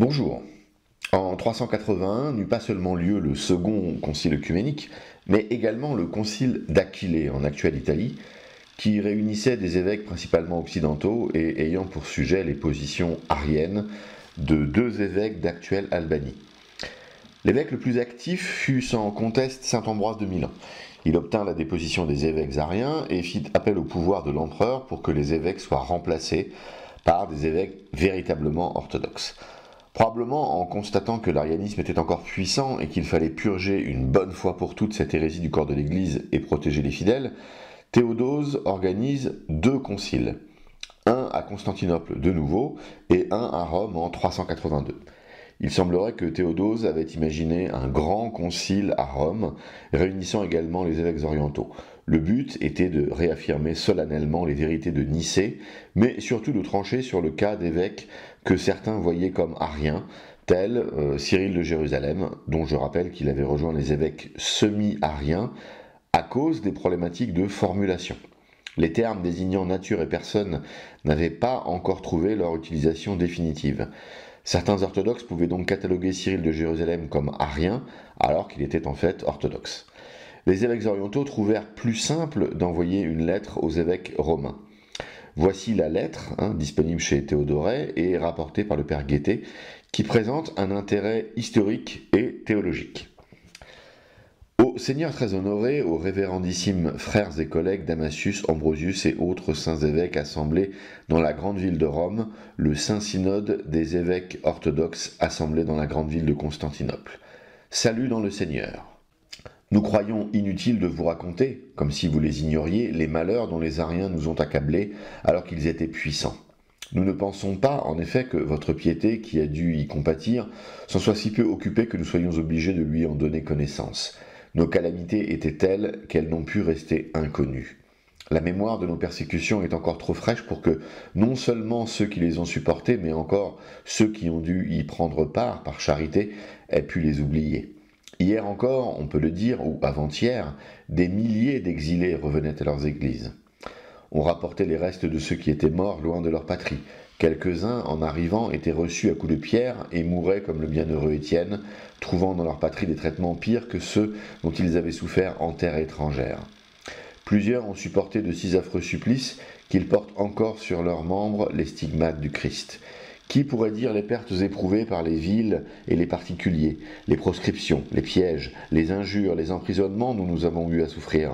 Bonjour. En 381 n'eut pas seulement lieu le second concile œcuménique, mais également le concile d'Aquilée en actuelle Italie, qui réunissait des évêques principalement occidentaux et ayant pour sujet les positions ariennes de deux évêques d'actuelle Albanie. L'évêque le plus actif fut sans conteste saint Ambroise de Milan. Il obtint la déposition des évêques ariens et fit appel au pouvoir de l'empereur pour que les évêques soient remplacés par des évêques véritablement orthodoxes. Probablement en constatant que l'arianisme était encore puissant et qu'il fallait purger une bonne fois pour toutes cette hérésie du corps de l'Église et protéger les fidèles, Théodose organise deux conciles, un à Constantinople de nouveau et un à Rome en 382. Il semblerait que Théodose avait imaginé un grand concile à Rome, réunissant également les évêques orientaux. Le but était de réaffirmer solennellement les vérités de Nicée, mais surtout de trancher sur le cas d'évêques que certains voyaient comme ariens, tels Cyril de Jérusalem, dont je rappelle qu'il avait rejoint les évêques semi-ariens à cause des problématiques de formulation. Les termes désignant nature et personne n'avaient pas encore trouvé leur utilisation définitive. Certains orthodoxes pouvaient donc cataloguer Cyril de Jérusalem comme arien, alors qu'il était en fait orthodoxe. Les évêques orientaux trouvèrent plus simple d'envoyer une lettre aux évêques romains. Voici la lettre, disponible chez Théodoret et rapportée par le père Guettet, qui présente un intérêt historique et théologique. Aux seigneurs très honorés, aux révérendissimes frères et collègues Damasius, Ambrosius et autres saints évêques assemblés dans la grande ville de Rome, le saint synode des évêques orthodoxes assemblés dans la grande ville de Constantinople. Salut dans le Seigneur. Nous croyons inutile de vous raconter, comme si vous les ignoriez, les malheurs dont les Ariens nous ont accablés alors qu'ils étaient puissants. Nous ne pensons pas, en effet, que votre piété, qui a dû y compatir, s'en soit si peu occupée que nous soyons obligés de lui en donner connaissance. Nos calamités étaient telles qu'elles n'ont pu rester inconnues. La mémoire de nos persécutions est encore trop fraîche pour que non seulement ceux qui les ont supportées, mais encore ceux qui ont dû y prendre part par charité aient pu les oublier. Hier encore, on peut le dire, ou avant-hier, des milliers d'exilés revenaient à leurs églises. On rapportait les restes de ceux qui étaient morts loin de leur patrie. Quelques-uns, en arrivant, étaient reçus à coups de pierre et mouraient comme le bienheureux Étienne, trouvant dans leur patrie des traitements pires que ceux dont ils avaient souffert en terre étrangère. Plusieurs ont supporté de si affreux supplices qu'ils portent encore sur leurs membres les stigmates du Christ. Qui pourrait dire les pertes éprouvées par les villes et les particuliers, les proscriptions, les pièges, les injures, les emprisonnements dont nous avons eu à souffrir ?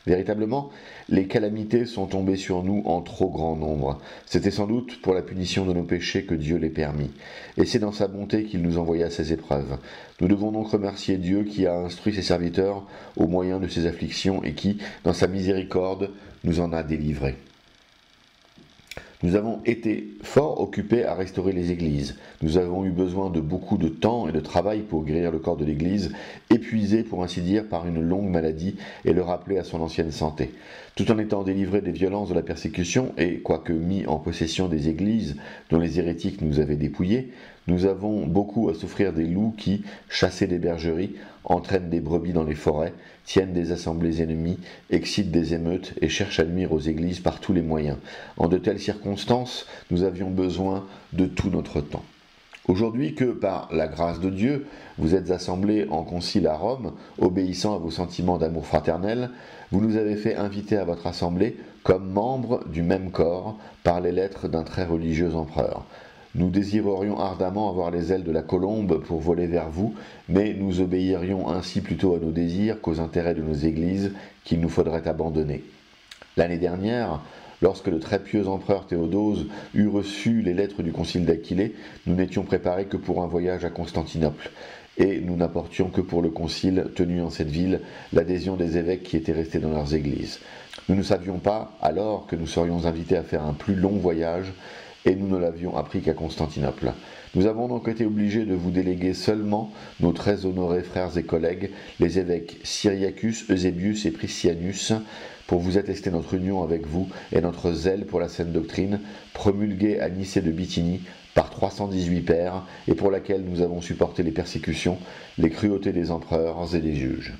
Véritablement, les calamités sont tombées sur nous en trop grand nombre. C'était sans doute pour la punition de nos péchés que Dieu les permit. Et c'est dans sa bonté qu'il nous envoya ces épreuves. Nous devons donc remercier Dieu qui a instruit ses serviteurs au moyen de ces afflictions et qui, dans sa miséricorde, nous en a délivrés. Nous avons été fort occupés à restaurer les églises. Nous avons eu besoin de beaucoup de temps et de travail pour guérir le corps de l'église, épuisé pour ainsi dire par une longue maladie et le rappeler à son ancienne santé. Tout en étant délivrés des violences de la persécution et quoique mis en possession des églises dont les hérétiques nous avaient dépouillés, nous avons beaucoup à souffrir des loups qui, chassés des bergeries, entraînent des brebis dans les forêts, tiennent des assemblées ennemies, excitent des émeutes et cherchent à nuire aux églises par tous les moyens. En de telles circonstances, nous avions besoin de tout notre temps. Aujourd'hui que, par la grâce de Dieu, vous êtes assemblés en concile à Rome, obéissant à vos sentiments d'amour fraternel, vous nous avez fait inviter à votre assemblée comme membres du même corps par les lettres d'un très religieux empereur. Nous désirerions ardemment avoir les ailes de la colombe pour voler vers vous, mais nous obéirions ainsi plutôt à nos désirs qu'aux intérêts de nos églises qu'il nous faudrait abandonner. L'année dernière, lorsque le très pieux empereur Théodose eut reçu les lettres du concile d'Aquilée, nous n'étions préparés que pour un voyage à Constantinople, et nous n'apportions que pour le concile tenu en cette ville l'adhésion des évêques qui étaient restés dans leurs églises. Nous ne savions pas alors que nous serions invités à faire un plus long voyage, et nous ne l'avions appris qu'à Constantinople. Nous avons donc été obligés de vous déléguer seulement nos très honorés frères et collègues, les évêques Cyriacus, Eusébius et Priscianus, pour vous attester notre union avec vous et notre zèle pour la saine doctrine, promulguée à Nicée de Bithynie par 318 pères, et pour laquelle nous avons supporté les persécutions, les cruautés des empereurs et des juges.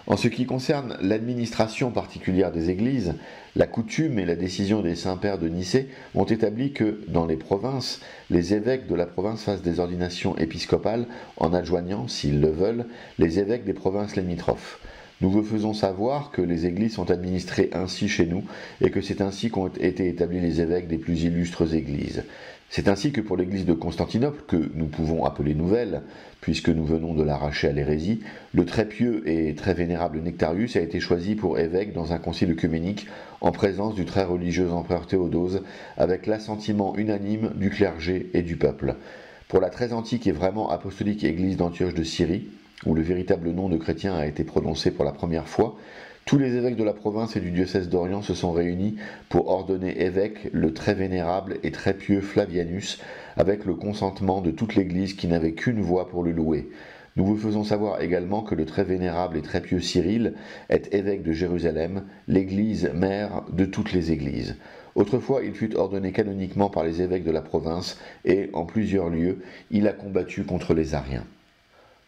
En ce qui concerne l'administration particulière des églises, la coutume et la décision des saints-pères de Nicée ont établi que, dans les provinces, les évêques de la province fassent des ordinations épiscopales en adjoignant, s'ils le veulent, les évêques des provinces limitrophes. Nous vous faisons savoir que les églises sont administrées ainsi chez nous et que c'est ainsi qu'ont été établis les évêques des plus illustres églises. C'est ainsi que pour l'église de Constantinople, que nous pouvons appeler nouvelle, puisque nous venons de l'arracher à l'hérésie, le très pieux et très vénérable Nectarius a été choisi pour évêque dans un concile œcuménique en présence du très religieux empereur Théodose, avec l'assentiment unanime du clergé et du peuple. Pour la très antique et vraiment apostolique église d'Antioche de Syrie, où le véritable nom de chrétien a été prononcé pour la première fois, tous les évêques de la province et du diocèse d'Orient se sont réunis pour ordonner évêque le très vénérable et très pieux Flavianus, avec le consentement de toute l'Église qui n'avait qu'une voix pour le louer. Nous vous faisons savoir également que le très vénérable et très pieux Cyril est évêque de Jérusalem, l'Église mère de toutes les Églises. Autrefois, il fut ordonné canoniquement par les évêques de la province et, en plusieurs lieux, il a combattu contre les Ariens.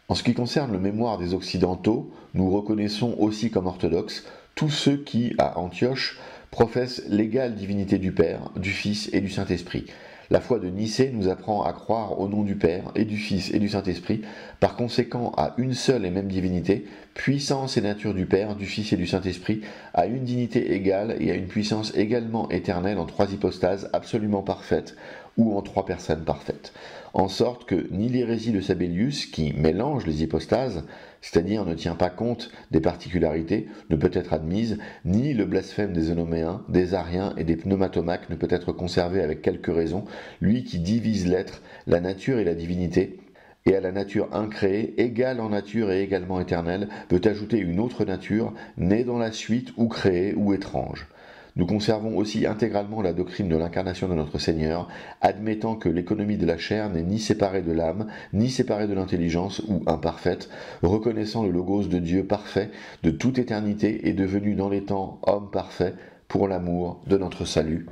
En ce qui concerne le mémoire des Occidentaux, nous reconnaissons aussi comme orthodoxes tous ceux qui, à Antioche, professent l'égale divinité du Père, du Fils et du Saint-Esprit. La foi de Nicée nous apprend à croire au nom du Père et du Fils et du Saint-Esprit, par conséquent à une seule et même divinité, puissance et nature du Père, du Fils et du Saint-Esprit, à une dignité égale et à une puissance également éternelle en trois hypostases absolument parfaites, ou en trois personnes parfaites, en sorte que ni l'hérésie de Sabellius, qui mélange les hypostases, c'est-à-dire ne tient pas compte des particularités, ne peut être admise, ni le blasphème des Eunoméens, des Ariens et des Pneumatomaques ne peut être conservé avec quelque raison, lui qui divise l'être, la nature et la divinité, et à la nature incréée, égale en nature et également éternelle, peut ajouter une autre nature, née dans la suite, ou créée, ou étrange. Nous conservons aussi intégralement la doctrine de l'incarnation de notre Seigneur, admettant que l'économie de la chair n'est ni séparée de l'âme, ni séparée de l'intelligence ou imparfaite, reconnaissant le logos de Dieu parfait de toute éternité et devenu dans les temps homme parfait pour l'amour de notre salut.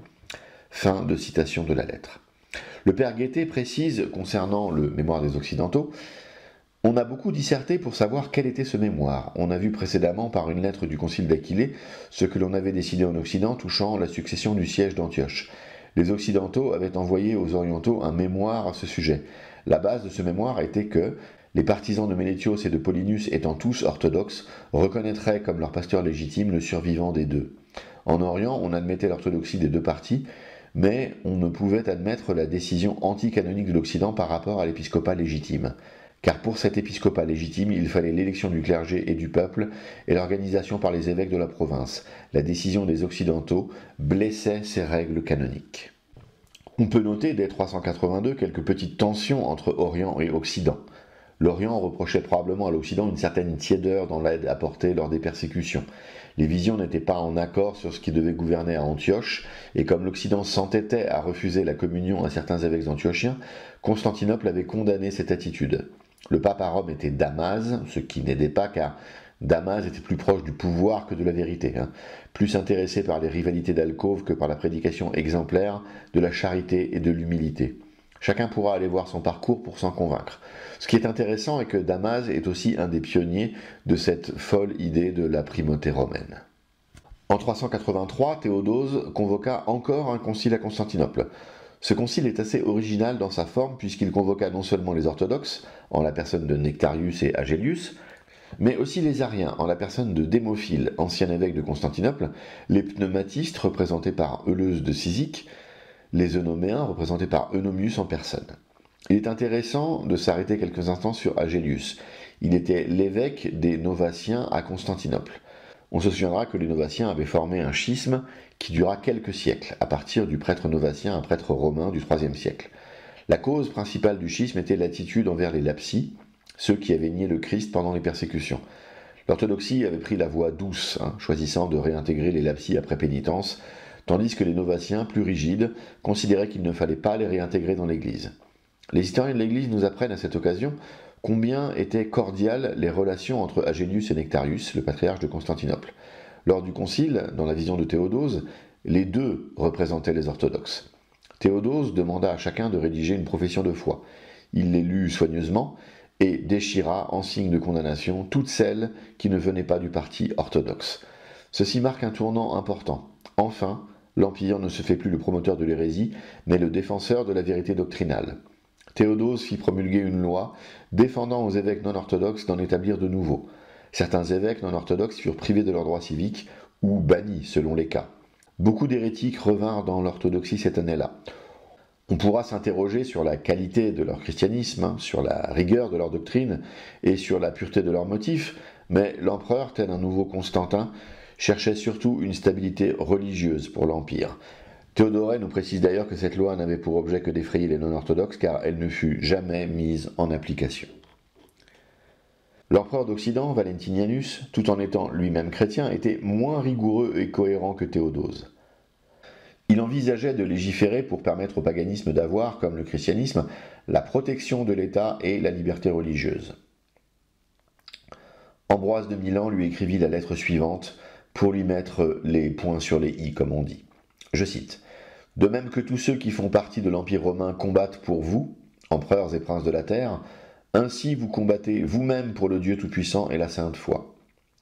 Fin de citation de la lettre. Le père Guettet précise, concernant le mémoire des Occidentaux, on a beaucoup disserté pour savoir quel était ce mémoire. On a vu précédemment par une lettre du concile d'Aquilée ce que l'on avait décidé en Occident touchant la succession du siège d'Antioche. Les Occidentaux avaient envoyé aux Orientaux un mémoire à ce sujet. La base de ce mémoire était que les partisans de Mélétios et de Paulinus étant tous orthodoxes, reconnaîtraient comme leur pasteur légitime le survivant des deux. En Orient, on admettait l'orthodoxie des deux partis, mais on ne pouvait admettre la décision anticanonique de l'Occident par rapport à l'épiscopat légitime. Car pour cet épiscopat légitime, il fallait l'élection du clergé et du peuple et l'organisation par les évêques de la province. La décision des Occidentaux blessait ces règles canoniques. On peut noter dès 382 quelques petites tensions entre Orient et Occident. L'Orient reprochait probablement à l'Occident une certaine tiédeur dans l'aide apportée lors des persécutions. Les visions n'étaient pas en accord sur ce qui devait gouverner à Antioche, et comme l'Occident s'entêtait à refuser la communion à certains évêques antiochiens, Constantinople avait condamné cette attitude. Le pape à Rome était Damase, ce qui n'aidait pas car Damase était plus proche du pouvoir que de la vérité, plus intéressé par les rivalités d'alcôve que par la prédication exemplaire de la charité et de l'humilité. Chacun pourra aller voir son parcours pour s'en convaincre. Ce qui est intéressant est que Damase est aussi un des pionniers de cette folle idée de la primauté romaine. En 383, Théodose convoqua encore un concile à Constantinople. Ce concile est assez original dans sa forme puisqu'il convoqua non seulement les orthodoxes, en la personne de Nectarius et Agélius, mais aussi les Ariens, en la personne de Démophile, ancien évêque de Constantinople, les pneumatistes, représentés par Euleuse de Cyzique, les Eunoméens, représentés par Eunomius en personne. Il est intéressant de s'arrêter quelques instants sur Agélius. Il était l'évêque des Novatiens à Constantinople. On se souviendra que les Novatiens avaient formé un schisme qui dura quelques siècles, à partir du prêtre novatien, un prêtre romain du IIIe siècle. La cause principale du schisme était l'attitude envers les lapsi, ceux qui avaient nié le Christ pendant les persécutions. L'orthodoxie avait pris la voie douce, choisissant de réintégrer les lapsi après pénitence, tandis que les novatiens, plus rigides, considéraient qu'il ne fallait pas les réintégrer dans l'Église. Les historiens de l'Église nous apprennent à cette occasion combien étaient cordiales les relations entre Agélius et Nectarius, le patriarche de Constantinople. Lors du concile, dans la vision de Théodose, les deux représentaient les orthodoxes. Théodose demanda à chacun de rédiger une profession de foi. Il les lut soigneusement, et déchira en signe de condamnation toutes celles qui ne venaient pas du parti orthodoxe. Ceci marque un tournant important. Enfin, l'Empire ne se fait plus le promoteur de l'hérésie, mais le défenseur de la vérité doctrinale. Théodose fit promulguer une loi défendant aux évêques non orthodoxes d'en établir de nouveaux. Certains évêques non orthodoxes furent privés de leurs droits civiques ou bannis selon les cas. Beaucoup d'hérétiques revinrent dans l'orthodoxie cette année-là. On pourra s'interroger sur la qualité de leur christianisme, sur la rigueur de leur doctrine et sur la pureté de leurs motifs, mais l'empereur, tel un nouveau Constantin, cherchait surtout une stabilité religieuse pour l'Empire. Théodoret nous précise d'ailleurs que cette loi n'avait pour objet que d'effrayer les non-orthodoxes car elle ne fut jamais mise en application. L'empereur d'Occident, Valentinianus, tout en étant lui-même chrétien, était moins rigoureux et cohérent que Théodose. Il envisageait de légiférer pour permettre au paganisme d'avoir, comme le christianisme, la protection de l'État et la liberté religieuse. Ambroise de Milan lui écrivit la lettre suivante pour lui mettre les points sur les i, comme on dit. Je cite. « De même que tous ceux qui font partie de l'Empire romain combattent pour vous, empereurs et princes de la terre, ainsi vous combattez vous-même pour le Dieu Tout-Puissant et la Sainte Foi.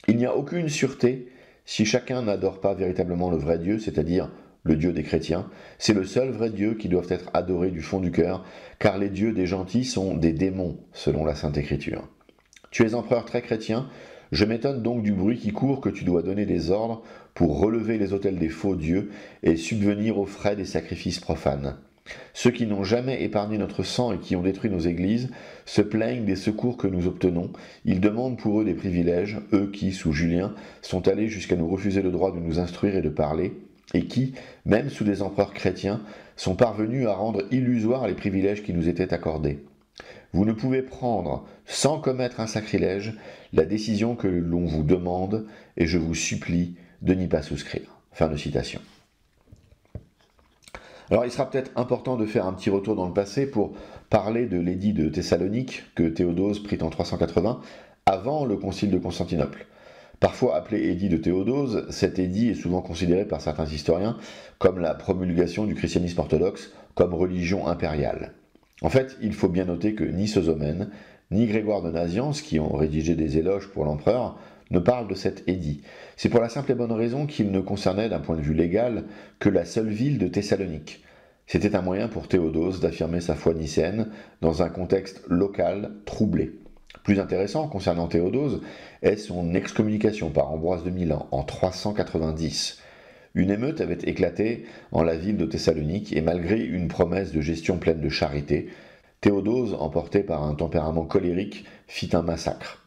Il n'y a aucune sûreté si chacun n'adore pas véritablement le vrai Dieu, c'est-à-dire le Dieu des chrétiens. C'est le seul vrai Dieu qui doit être adoré du fond du cœur, car les dieux des gentils sont des démons, selon la Sainte Écriture. Tu es empereur très chrétien, je m'étonne donc du bruit qui court que tu dois donner des ordres pour relever les autels des faux dieux et subvenir aux frais des sacrifices profanes. Ceux qui n'ont jamais épargné notre sang et qui ont détruit nos églises se plaignent des secours que nous obtenons. Ils demandent pour eux des privilèges, eux qui, sous Julien, sont allés jusqu'à nous refuser le droit de nous instruire et de parler, et qui, même sous des empereurs chrétiens, sont parvenus à rendre illusoires les privilèges qui nous étaient accordés. Vous ne pouvez prendre, sans commettre un sacrilège, la décision que l'on vous demande, et je vous supplie de n'y pas souscrire. » Fin de citation. Alors il sera peut-être important de faire un petit retour dans le passé pour parler de l'édit de Thessalonique que Théodose prit en 380 avant le concile de Constantinople. Parfois appelé édit de Théodose, cet édit est souvent considéré par certains historiens comme la promulgation du christianisme orthodoxe comme religion impériale. En fait, il faut bien noter que ni Sosomène, ni Grégoire de Nazianze, qui ont rédigé des éloges pour l'empereur, ne parlent de cet édit. C'est pour la simple et bonne raison qu'il ne concernait d'un point de vue légal que la seule ville de Thessalonique. C'était un moyen pour Théodose d'affirmer sa foi nicéenne dans un contexte local troublé. Plus intéressant concernant Théodose est son excommunication par Ambroise de Milan en 390. Une émeute avait éclaté en la ville de Thessalonique et malgré une promesse de gestion pleine de charité, Théodose, emporté par un tempérament colérique, fit un massacre.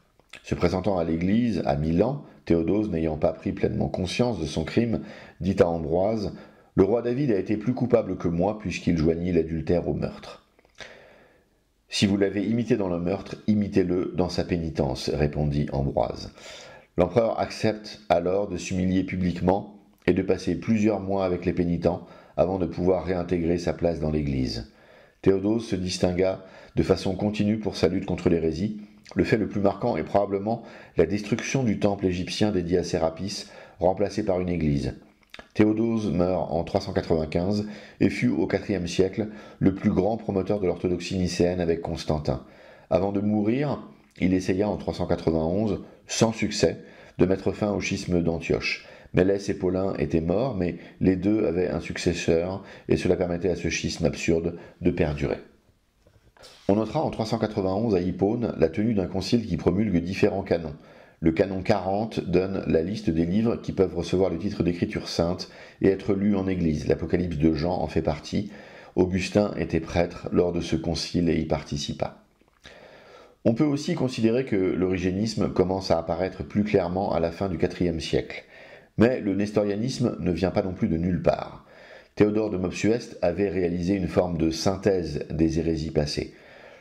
Se présentant à l'église à Milan, Théodose, n'ayant pas pris pleinement conscience de son crime, dit à Ambroise « Le roi David a été plus coupable que moi puisqu'il joignit l'adultère au meurtre. » « Si vous l'avez imité dans le meurtre, imitez-le dans sa pénitence, répondit Ambroise. L'empereur accepte alors de s'humilier publiquement et de passer plusieurs mois avec les pénitents avant de pouvoir réintégrer sa place dans l'Église. Théodose se distingua de façon continue pour sa lutte contre l'hérésie. Le fait le plus marquant est probablement la destruction du temple égyptien dédié à Sérapis, remplacé par une église. Théodose meurt en 395 et fut au IVe siècle le plus grand promoteur de l'orthodoxie nicéenne avec Constantin. Avant de mourir, il essaya en 391, sans succès, de mettre fin au schisme d'Antioche. Mélès et Paulin étaient morts, mais les deux avaient un successeur et cela permettait à ce schisme absurde de perdurer. On notera en 391 à Hippone la tenue d'un concile qui promulgue différents canons. Le canon 40 donne la liste des livres qui peuvent recevoir le titre d'écriture sainte et être lus en église. L'Apocalypse de Jean en fait partie. Augustin était prêtre lors de ce concile et y participa. On peut aussi considérer que l'origénisme commence à apparaître plus clairement à la fin du IVe siècle. Mais le nestorianisme ne vient pas non plus de nulle part. Théodore de Mopsueste avait réalisé une forme de synthèse des hérésies passées.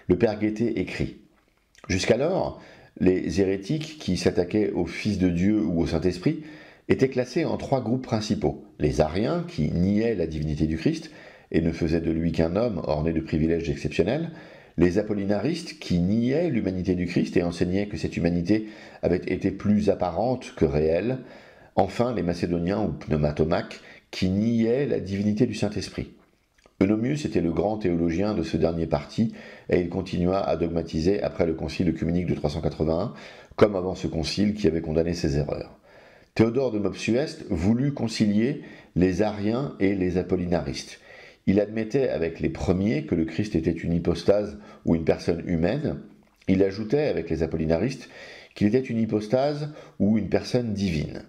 Le père Guettet écrit « Jusqu'alors, les hérétiques qui s'attaquaient au Fils de Dieu ou au Saint-Esprit étaient classés en trois groupes principaux. Les ariens, qui niaient la divinité du Christ et ne faisaient de lui qu'un homme orné de privilèges exceptionnels. Les apollinaristes, qui niaient l'humanité du Christ et enseignaient que cette humanité avait été plus apparente que réelle. Enfin, les macédoniens ou pneumatomaques, qui niaient la divinité du Saint-Esprit. Eunomius était le grand théologien de ce dernier parti, et il continua à dogmatiser après le concile œcuménique de 381, comme avant ce concile qui avait condamné ses erreurs. Théodore de Mopsueste voulut concilier les ariens et les apollinaristes. Il admettait avec les premiers que le Christ était une hypostase ou une personne humaine. Il ajoutait avec les apollinaristes qu'il était une hypostase ou une personne divine.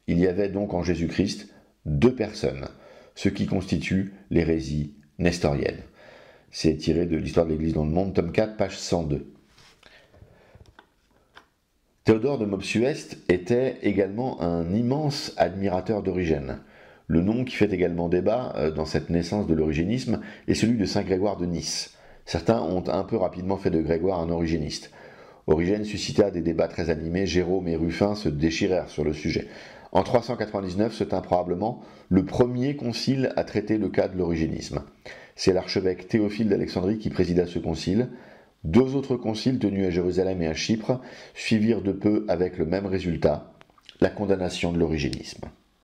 Il y avait donc en Jésus-Christ deux personnes, ce qui constitue l'hérésie nestorienne. C'est tiré de l'Histoire de l'Église dans le monde, tome 4, page 102. Théodore de Mopsueste était également un immense admirateur d'Origène. Le nom qui fait également débat dans cette naissance de l'origénisme est celui de saint Grégoire de Nice. Certains ont un peu rapidement fait de Grégoire un origéniste. Origène suscita des débats très animés, Jérôme et Ruffin se déchirèrent sur le sujet. En 399 se tint probablement le premier concile à traiter le cas de l'origénisme. C'est l'archevêque Théophile d'Alexandrie qui présida ce concile. Deux autres conciles tenus à Jérusalem et à Chypre suivirent de peu avec le même résultat, la condamnation de l'origénisme.